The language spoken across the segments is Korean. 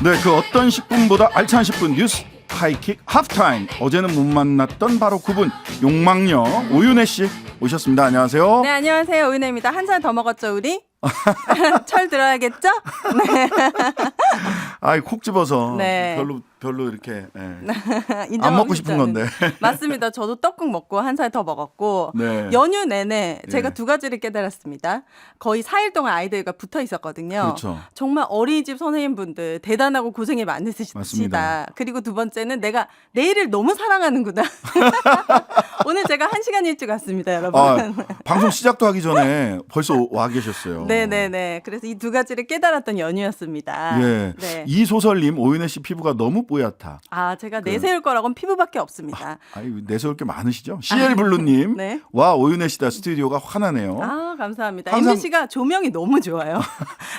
네, 그 어떤 10분보다 알찬 10분 뉴스 하이킥 하프타임. 어제는 못 만났던 바로 그분 욕망녀 오윤혜 씨 오셨습니다. 안녕하세요. 네, 안녕하세요. 오윤혜입니다. 한 잔 더 먹었죠, 우리? 철 들어야겠죠? 네. 아이 콕 집어서 네. 별로 이렇게 안 인정하고 먹고 싶지 싶은 건데. 맞습니다. 저도 떡국 먹고 한 살 더 먹었고 네. 연휴 내내 제가 예. 두 가지를 깨달았습니다. 거의 4일 동안 아이들과 붙어 있었거든요. 그렇죠. 정말 어린이집 선생님분들 대단하고 고생이 많으시다. 맞습니다. 그리고 두 번째는 내가 내일을 너무 사랑하는구나. 오늘 제가 1시간 일찍 왔습니다, 여러분. 방송 시작도 하기 전에 벌써 와 계셨어요. 네네네. 그래서 이 두 가지를 깨달았던 연휴였습니다. 예. 네. 이소설님 오윤혜 씨 피부가 너무 뽀얗다. 제가 내세울 거라고는 피부밖에 없습니다. 아니 내세울 게 많으시죠? CL블루님. 네. 와 오윤혜 씨다 스튜디오가 환하네요. 감사합니다. 항상- MBC가 조명이 너무 좋아요.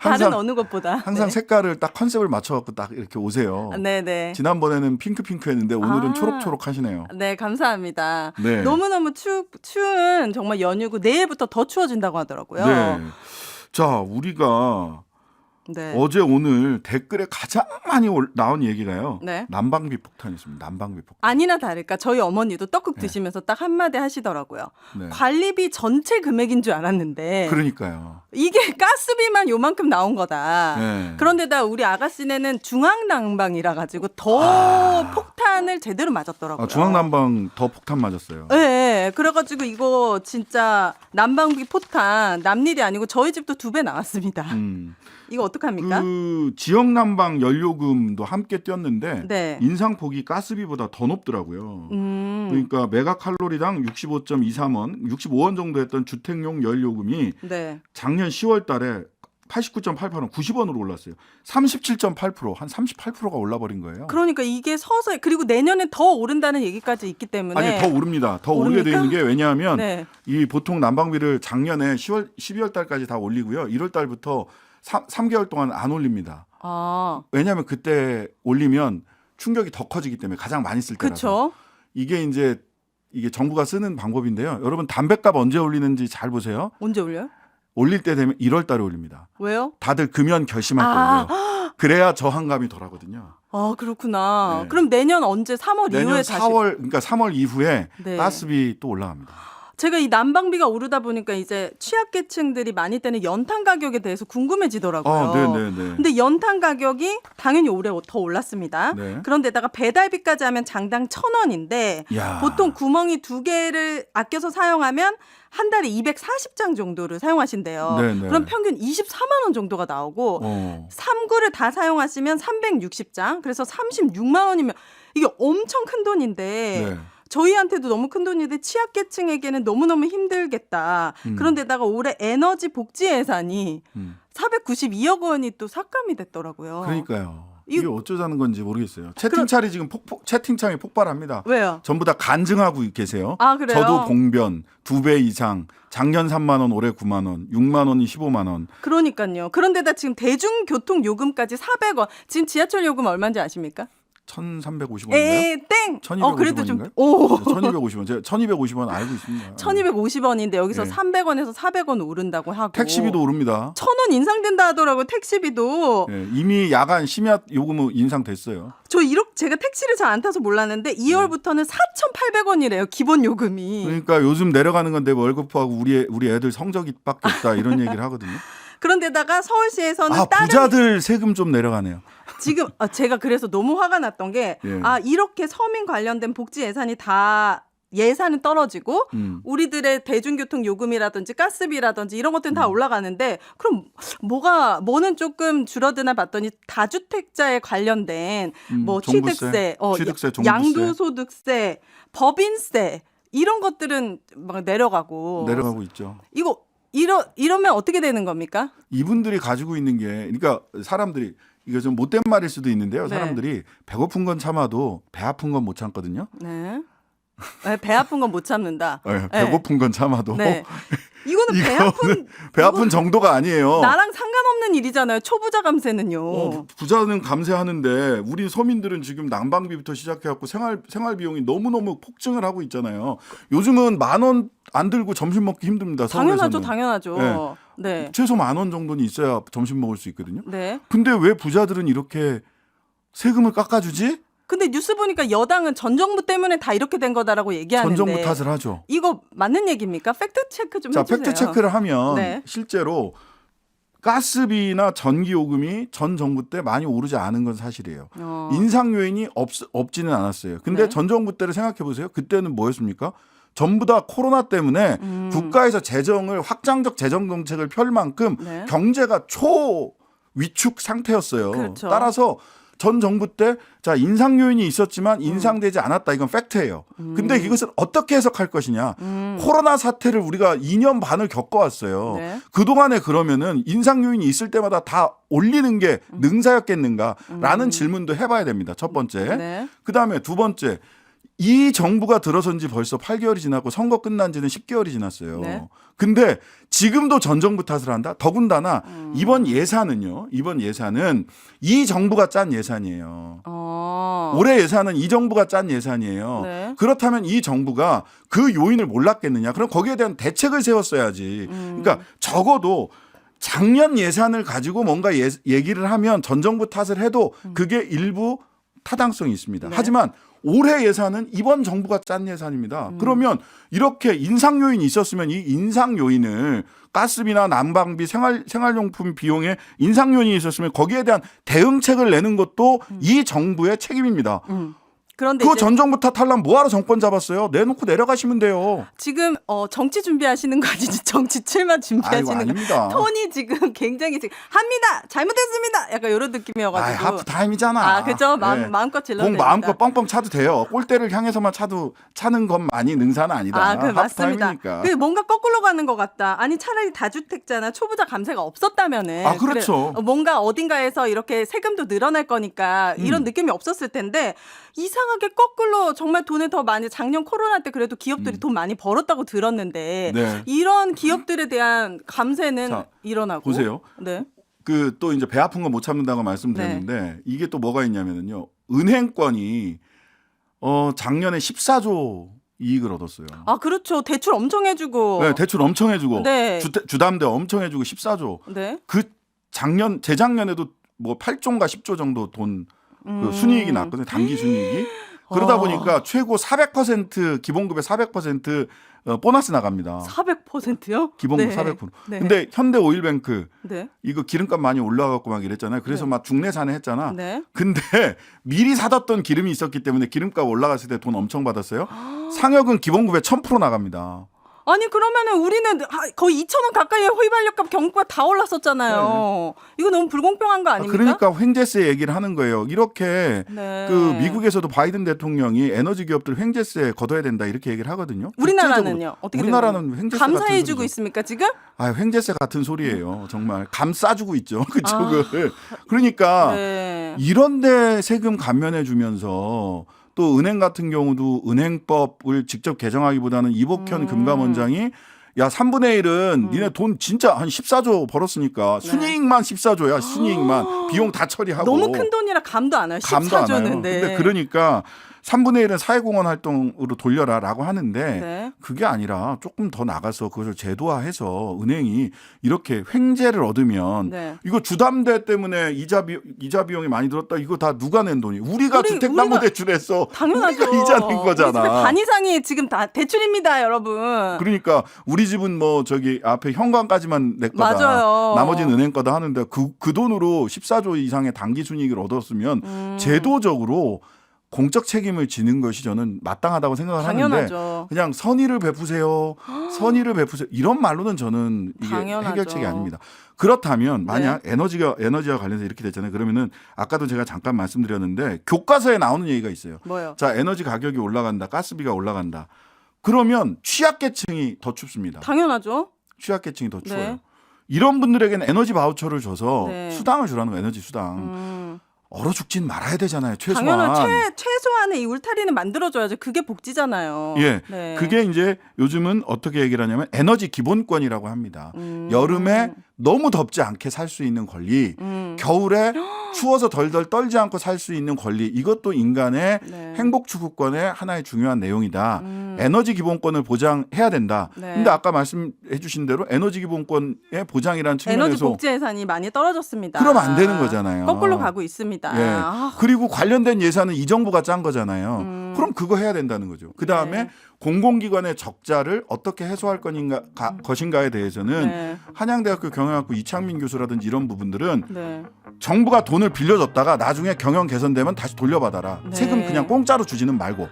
다른 항상- 어느 것보다. 항상 네. 색깔을 딱 컨셉을 맞춰갖고 딱 이렇게 오세요. 네네. 지난번에는 핑크했는데 오늘은 아. 초록초록 하시네요. 네, 감사합니다. 네. 너무너무 추운 정말 연휴고 내일부터 더 추워진다고 하더라고요. 네. 자, 우리가 네. 어제 오늘 댓글에 가장 많이 나온 얘기가요. 네. 난방비 폭탄이었습니다. 난방비 폭탄. 아니나 다를까 저희 어머니도 떡국 드시면서 딱 한마디 하시더라고요. 네. 관리비 전체 금액인 줄 알았는데 그러니까요. 이게 가스비만 요만큼 나온 거다. 네. 그런데다 우리 아가씨네는 중앙난방이라 가지고 더 폭탄을 제대로 맞았더라고요. 중앙난방 더 폭탄 맞았어요. 네, 그래가지고 이거 진짜 난방비 폭탄 남일이 아니고 저희 집도 2배 나왔습니다. 이거 어떡합니까? 그 지역 난방 연료금도 함께 뛰었는데 네. 인상폭이 가스비보다 더 높더라고요. 그러니까 메가칼로리당 65.23원, 65원 정도 했던 주택용 연료금이 네. 작년 10월 달에 89.88원, 90원으로 올랐어요. 37.8%, 한 38%가 올라버린 거예요. 그러니까 이게 서서히 그리고 내년에 더 오른다는 얘기까지 있기 때문에 아니 더 오릅니다. 더 오르게 돼 있는 게 왜냐하면 네. 이 보통 난방비를 작년에 12월 달까지 다 올리고요. 1월 달부터 3개월 동안 안 올립니다. 왜냐하면 그때 올리면 충격이 더 커지기 때문에 가장 많이 쓸 때라서. 그렇죠. 이게 정부가 쓰는 방법인데요. 여러분 담배값 언제 올리는지 잘 보세요. 언제 올려요? 올릴 때 되면 1월 달에 올립니다. 왜요? 다들 금연 결심할 거예요. 그래야 저항감이 덜하거든요. 그렇구나. 네. 그럼 내년 언제 3월 내년 이후에 다시 3월 이후에 네. 가스비 또 올라갑니다. 제가 이 난방비가 오르다 보니까 이제 취약계층들이 많이 떼는 연탄 가격에 대해서 궁금해지더라고요. 네네네. 근데 연탄 가격이 당연히 올해 더 올랐습니다. 네. 그런데다가 배달비까지 하면 장당 1,000원인데 야. 보통 구멍이 2개를 아껴서 사용하면 한 달에 240장 정도를 사용하신대요. 네네. 그럼 평균 24만 원 정도가 나오고 3구를 다 사용하시면 360장. 그래서 36만 원이면 이게 엄청 큰 돈인데 네. 저희한테도 너무 큰 돈인데 취약계층에게는 너무너무 힘들겠다. 그런데다가 올해 에너지 복지 예산이 492억 원이 또 삭감이 됐더라고요. 그러니까요. 이게 어쩌자는 건지 모르겠어요. 채팅창이 폭발합니다. 왜요? 전부 다 간증하고 계세요. 그래요? 저도 봉변 2배 이상. 작년 3만 원, 올해 9만 원, 6만 원이 15만 원. 그러니까요. 그런데다 지금 대중교통 요금까지 400원. 지금 지하철 요금 얼마인지 아십니까? 1,350원인가요? 땡. 1,250원인가요? 그래도 좀 1,250원. 제가 1,250원 알고 있습니다. 1,250원인데 여기서 네. 300원에서 400원 오른다고 하고 택시비도 오릅니다. 1,000원 인상된다 하더라고요. 택시비도. 네, 이미 야간 심야 요금은 인상됐어요. 제가 택시를 잘 안 타서 몰랐는데 2월부터는 4,800원이래요. 기본 요금이. 그러니까 요즘 내려가는 건데 월급하고 우리 애들 성적이밖에 없다 이런 얘기를 하거든요. 그런데다가 서울시에서는 다른 부자들 세금 좀 내려가네요. 지금 제가 그래서 너무 화가 났던 게 예. 이렇게 서민 관련된 복지 예산이 다 예산은 떨어지고 우리들의 대중교통 요금이라든지 가스비라든지 이런 것들은 다 올라가는데 그럼 뭐는 조금 줄어드나 봤더니 다주택자에 관련된 뭐 종부세, 취득세, 종부세. 양도소득세, 법인세 이런 것들은 막 내려가고 있죠. 이러면 어떻게 되는 겁니까? 이분들이 가지고 있는 게 그러니까 사람들이 이거 좀 못된 말일 수도 있는데요. 네. 사람들이 배고픈 건 참아도 배 아픈 건 못 참거든요. 네. 배 아픈 건 못 참는다. 네, 배고픈 건 참아도 네. 이거는 배 아픈 정도가 아니에요. 나랑 상관없는 일이잖아요. 초부자 감세는요. 부자는 감세하는데 우리 서민들은 지금 난방비부터 시작해갖고 생활 비용이 너무너무 폭증을 하고 있잖아요. 요즘은 10,000원 안 들고 점심 먹기 힘듭니다. 서울에서는. 당연하죠. 네. 최소 10,000원 정도는 있어야 점심 먹을 수 있거든요. 네. 근데 왜 부자들은 이렇게 세금을 깎아주지? 근데 뉴스 보니까 여당은 전 정부 때문에 다 이렇게 된 거다라고 얘기하는데 전 정부 탓을 하죠. 이거 맞는 얘기입니까? 팩트 체크 좀 해주세요. 팩트 체크를 하면 네. 실제로 가스비나 전기요금이 전 정부 때 많이 오르지 않은 건 사실이에요. 인상 요인이 없지는 않았어요. 근데 네. 전 정부 때를 생각해 보세요. 그때는 뭐였습니까? 전부 다 코로나 때문에 국가에서 재정을 확장적 재정 정책을 펼 만큼 네. 경제가 초위축 상태였어요. 그렇죠. 따라서 전 정부 때 자 인상 요인이 있었지만 인상되지 않았다. 이건 팩트예요. 근데 이것을 어떻게 해석할 것이냐. 코로나 사태를 우리가 2년 반을 겪어왔어요. 네. 그동안에 그러면은 인상 요인이 있을 때마다 다 올리는 게 능사였겠는가라는 질문도 해봐야 됩니다. 첫 번째. 네. 그다음에 두 번째. 이 정부가 들어선 지 벌써 8개월이 지났고 선거 끝난 지는 10개월이 지났어요. 네. 근데 지금도 전 정부 탓을 한다? 더군다나 이번 예산은 이 정부가 짠 예산이에요. 올해 예산은 이 정부가 짠 예산이에요. 네. 그렇다면 이 정부가 그 요인을 몰랐겠느냐? 그럼 거기에 대한 대책을 세웠어야지. 그러니까 적어도 작년 예산을 가지고 뭔가 얘기를 하면 전 정부 탓을 해도 그게 일부 타당성이 있습니다. 네. 하지만 올해 예산은 이번 정부가 짠 예산입니다. 그러면 이렇게 인상 요인이 있었으면 이 인상 요인을 가스비나 난방비, 생활용품 비용에 인상 요인이 있었으면 거기에 대한 대응책을 내는 것도 이 정부의 책임입니다. 그런데 그거 이제 전 정부 탓하려면 뭐하러 정권 잡았어요? 내놓고 내려가시면 돼요. 지금 정치 준비하시는 거 아니지? 정치 출마 준비하시는 거. 아닙니다. 톤이 지금 굉장히 지금 합니다. 잘못했습니다. 약간 이런 느낌이어가지고. 하프 타임이잖아. 그죠? 마음껏 질러도 공 마음껏 뻥뻥 차도 돼요. 골대를 향해서만 차는 것만이 능사는 아니다. 그 맞습니다. 하프타임이니까. 그 뭔가 거꾸로 가는 것 같다. 아니 차라리 다주택자나 초부자 감세가 없었다면은. 그렇죠. 그래, 뭔가 어딘가에서 이렇게 세금도 늘어날 거니까 이런 느낌이 없었을 텐데 이상하게 거꾸로 정말 돈을 더 많이 작년 코로나 때 그래도 기업들이 돈 많이 벌었다고 들었는데 네. 이런 기업들에 대한 감세는 자, 일어나고. 보세요. 네. 그 또 이제 배 아픈 거 못 참는다고 말씀드렸는데 이게 또 뭐가 있냐면은요. 은행권이 작년에 14조 이익을 얻었어요. 그렇죠. 대출 엄청 해주고. 네, 대출 엄청 해주고 네. 주담대 엄청 해주고 14조. 네. 그 재작년에도 뭐 8조인가 10조 정도 돈 그 순이익이 났거든요. 단기 순이익이. 그러다 보니까 최고 400% 기본급의 400% 보너스 나갑니다. 400%요? 기본급 네. 400%. 네. 근데 현대오일뱅크 네. 이거 기름값 많이 올라가고 막 이랬잖아요. 그래서 네. 막 중내산에 했잖아. 네. 근데 미리 사뒀던 기름이 있었기 때문에 기름값 올라갔을 때 돈 엄청 받았어요. 상여금 기본급에 1000% 나갑니다. 아니 그러면은 우리는 거의 2,000원 가까이 휘발유값 경유가 다 올랐었잖아요. 이거 너무 불공평한 거 아닙니까? 그러니까 횡재세 얘기를 하는 거예요. 이렇게 네. 그 미국에서도 바이든 대통령이 에너지 기업들 횡재세 걷어야 된다 이렇게 얘기를 하거든요. 우리나라는요? 어떻게 우리나라는 횡재세 감사해주고 같은 있습니까 지금? 횡재세 같은 소리예요. 정말 감 싸주고 있죠. 그쪽을. 그러니까 네. 이런데 세금 감면해 주면서 또 은행 같은 경우도 은행법을 직접 개정하기보다는 이복현 금감원장이 야 3분의 1은 니네 돈 진짜 한 14조 벌었으니까 순이익만 14조야. 순이익만 비용 다 처리하고. 너무 큰 돈이라 감도 안 와요. 14조는. 네. 근데 그러니까 3분의 1은 사회공헌 활동으로 돌려라라고 하는데 네. 그게 아니라 조금 더 나가서 그것을 제도화해서 은행이 이렇게 횡재를 얻으면 네. 이거 주담대 때문에 이자 비용이 많이 들었다. 이거 다 누가 낸 돈이? 우리가 주택담보대출해서 당연하죠. 우리가 이자 낸 거잖아. 우리 집의 반 이상이 지금 다 대출입니다, 여러분. 그러니까 우리 집은 뭐 저기 앞에 현관까지만 내 거다. 맞아요. 나머지는 은행 거다 하는데 그 돈으로 14조 이상의 단기 순이익을 얻었으면 제도적으로 공적 책임을 지는 것이 저는 마땅하다고 생각을 당연하죠. 하는데 그냥 선의를 베푸세요. 선의를 베푸세요. 이런 말로는 저는 이게 당연하죠. 해결책이 아닙니다. 그렇다면 만약 에너지와 관련해서 이렇게 됐잖아요. 그러면은 아까도 제가 잠깐 말씀드렸는데 교과서에 나오는 얘기가 있어요. 뭐요? 자, 에너지 가격이 올라간다. 가스비가 올라간다. 그러면 취약계층이 더 춥습니다. 당연하죠. 취약계층이 더 추워요. 네. 이런 분들에게는 에너지 바우처를 줘서 네. 수당을 주라는 거예요. 에너지 수당. 얼어 죽진 말아야 되잖아요. 최소한. 최소한의 이 울타리는 만들어줘야죠. 그게 복지잖아요. 예, 네. 그게 이제 요즘은 어떻게 얘기를 하냐면 에너지 기본권이라고 합니다. 여름에 너무 덥지 않게 살 수 있는 권리, 겨울에 추워서 덜덜 떨지 않고 살 수 있는 권리 이것도 인간의 네. 행복 추구권의 하나의 중요한 내용이다. 에너지 기본권을 보장해야 된다. 네. 근데 아까 말씀해 주신 대로 에너지 기본권의 보장이라는 측면에서 에너지 복지 예산이 많이 떨어졌습니다. 그러면 안 되는 거잖아요. 거꾸로 가고 있습니다. 예. 아. 그리고 관련된 예산은 이 정부가 짠 거잖아요. 그럼 그거 해야 된다는 거죠. 그다음에 네. 공공기관의 적자를 어떻게 해소할 것인가에 대해서는 네. 한양대학교 경영학부 이창민 교수라든지 이런 부분들은 네. 정부가 돈을 빌려줬다가 나중에 경영 개선되면 다시 돌려받아라. 네. 세금 그냥 공짜로 주지는 말고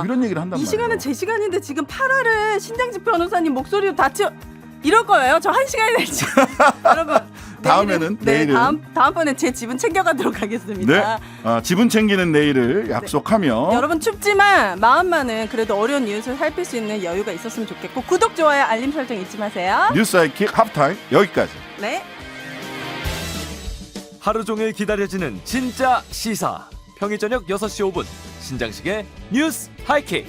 이런 얘기를 한단 이 말이에요. 시간은 제 시간인데 지금 8화를 신장직 변호사님 목소리로 다 치워 이럴 거예요. 저 1시간이 될지. 여러분 다음에는 내일은 다음번엔 제 지분 챙겨가도록 하겠습니다. 네. 지분 챙기는 내일을 약속하며 여러분 춥지만 마음만은 그래도 어려운 뉴스를 살필 수 있는 여유가 있었으면 좋겠고 구독, 좋아요, 알림 설정 잊지 마세요. 뉴스 하이킥 하프타임 여기까지. 네. 하루 종일 기다려지는 진짜 시사. 평일 저녁 6시 5분 신장식의 뉴스 하이킥.